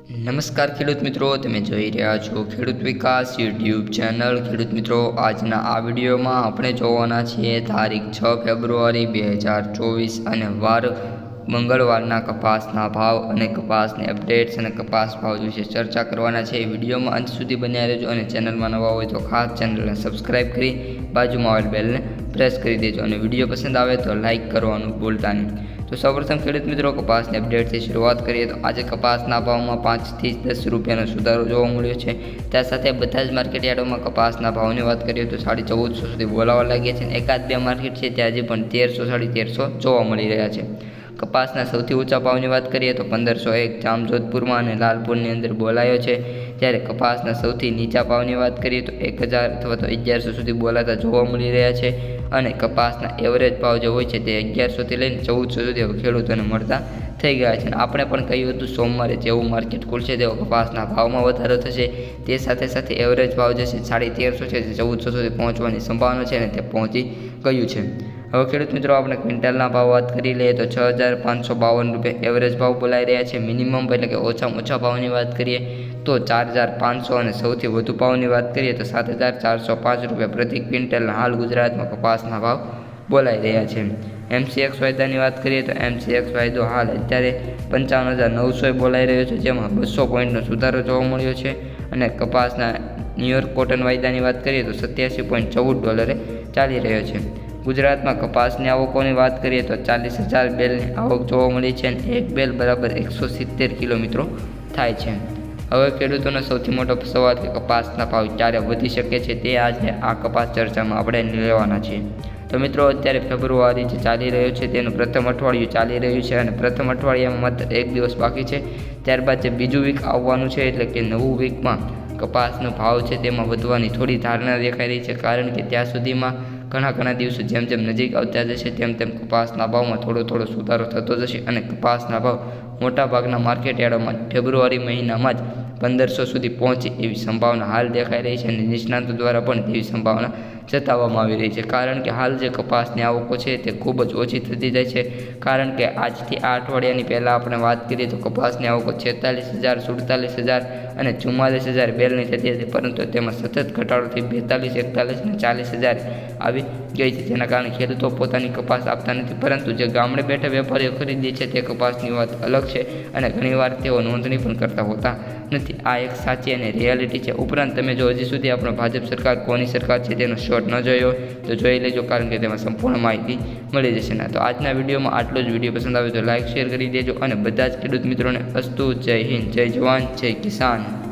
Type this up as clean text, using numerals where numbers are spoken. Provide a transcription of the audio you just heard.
નમસ્કાર ખેડૂત મિત્રો, તમે જોઈ રહ્યા છો ખેડૂત વિકાસ યુટ્યુબ ચેનલ। ખેડૂત મિત્રો, આજના આ વિડીયોમાં આપણે જોવાના છીએ તારીખ 6 ફેબ્રુઆરી 2024 અને વાર મંગળવારના કપાસના ભાવ અને કપાસની અપડેટ્સ અને કપાસ ભાવ વિશે ચર્ચા કરવાના છે। વિડીયોમાં અંત સુધી બન્યા રહેજો અને ચેનલમાં નવા હોય તો ખાસ ચેનલને સબસ્ક્રાઈબ કરી બાજુમાં આવેલ બેલને પ્રેસ કરી દેજો અને વિડીયો પસંદ આવે તો લાઇક કરવાનું ભૂલતા નહીં। તો સૌપ્રથમ ખેડૂત મિત્રો, કપાસની અપડેટથી શરૂઆત કરીએ તો આજે કપાસના ભાવમાં 5 થી 10 રૂપિયાનો સુધારો જોવા મળ્યો છે। ત્યાં સાથે બધા જ માર્કેટ યાર્ડોમાં કપાસના ભાવની વાત કરીએ તો 1450 સુધી બોલાવા લાગ્યા છે અને એકાદ બે માર્કેટ છે ત્યાં હજી પણ 1300 1350 જોવા મળી રહ્યા છે। કપાસના સૌથી ઊંચા ભાવની વાત કરીએ તો 1501 જામજોધપુરમાં અને લાલપુરની અંદર બોલાયો છે, જ્યારે કપાસના સૌથી નીચા ભાવની વાત કરીએ તો 1000 અથવા તો 1100 સુધી બોલાતા જોવા મળી રહ્યા છે અને કપાસના એવરેજ ભાવ જે હોય છે તે 1100 થી લઈને 1400 સુધી ખેડૂતોને મળતા થઈ ગયા છે। આપણે પણ કહ્યું હતું સોમવારે જેવું માર્કેટ ખુલશે તેવો કપાસના ભાવમાં વધારો થશે, તે સાથે સાથે એવરેજ ભાવ જે છે 1350 છે તે 1400 સુધી પહોંચવાની સંભાવના છે અને તે પહોંચી ગયું છે। હવે ખેડૂત મિત્રો, આપણે ક્વિન્ટલના ભાવ વાત કરી લઈએ તો 6552 રૂપિયા એવરેજ ભાવ બોલાઈ રહ્યા છે। મિનિમમ એટલે કે ઓછામાં ઓછા ભાવની વાત કરીએ તો 4500 અને સૌથી વધુ ભાવની વાત કરીએ તો 7405 રૂપિયા પ્રતિ ક્વિન્ટલના હાલ ગુજરાતમાં કપાસના ભાવ બોલાઈ રહ્યા છે। MCX વાયદાની વાત કરીએ તો MCX વાયદો હાલ અત્યારે 55900 બોલાઈ રહ્યો છે, જેમાં 200 પોઈન્ટનો સુધારો જોવા મળ્યો છે અને કપાસના ન્યુયોર્ક કોટન વાયદાની વાત કરીએ તો $87.14 ચાલી રહ્યો છે। ગુજરાતમાં કપાસની આવકોની વાત કરીએ તો 40,000 બેલની આવક જોવા મળી છે અને એક બેલ બરાબર 170 કિલો મિત્રો થાય છે। હવે ખેડૂતોનો સૌથી મોટો સવાલ કે કપાસના ભાવ ક્યારે વધી શકે છે તે આજે આ કપાસ ચર્ચામાં આપણે લેવાના છીએ। તો મિત્રો, અત્યારે ફેબ્રુઆરી જે ચાલી રહ્યો છે તેનું પ્રથમ અઠવાડિયું ચાલી રહ્યું છે અને પ્રથમ અઠવાડિયામાં માત્ર એક દિવસ બાકી છે। ત્યારબાદ જે બીજું વીક આવવાનું છે એટલે કે નવું વીકમાં કપાસનો ભાવ છે તેમાં વધવાની થોડી ધારણા દેખાઈ રહી છે, કારણ કે ત્યાં સુધીમાં ઘણા દિવસો જેમ જેમ નજીક આવતા જશે તેમ કપાસના ભાવમાં થોડો સુધારો થતો જશે અને કપાસના ભાવ મોટાભાગના માર્કેટ યાર્ડોમાં ફેબ્રુઆરી મહિનામાં જ 1500 સુધી પહોંચે એવી સંભાવના હાલ દેખાઈ રહી છે અને નિષ્ણાંતો દ્વારા પણ તેવી સંભાવના જતાવવામાં આવી રહી છે, કારણ કે હાલ જે કપાસની આવકો છે તે ખૂબ જ ઓછી થતી જાય છે। કારણ કે આજથી આ અઠવાડિયાની પહેલાં આપણે વાત કરીએ તો કપાસની આવકો 46000 47000 અને 44000 બેલની થતી હતી, પરંતુ તેમાં સતત ઘટાડોથી 42 41 અને 40000 આવી ગઈ છે, જેના કારણે ખેડૂતો પોતાની કપાસ આપતા નથી, પરંતુ જે ગામડે બેઠા વેપારીઓ ખરીદે છે તે કપાસની વાત અલગ છે અને ઘણીવાર તેઓ નોંધણી પણ કરતા હોતા નથી। આ એક સાચી અને રિયાલિટી છે। ઉપરાંત તમે જો હજી સુધી આપણે ભાજપ સરકાર કોની સરકાર છે તેનો શોર્ટ ન જોયો તો જોઈ લેજો, કારણ કે તેમાં સંપૂર્ણ માહિતી મળી જશે ને। તો આજના વિડીયોમાં આટલો જ। વિડીયો પસંદ આવે તો લાઇક શેર કરી દેજો અને બધા જ ખેડૂત મિત્રોને અસ્તુ, જય હિન્દ, જય જવાન, જય કિસાન।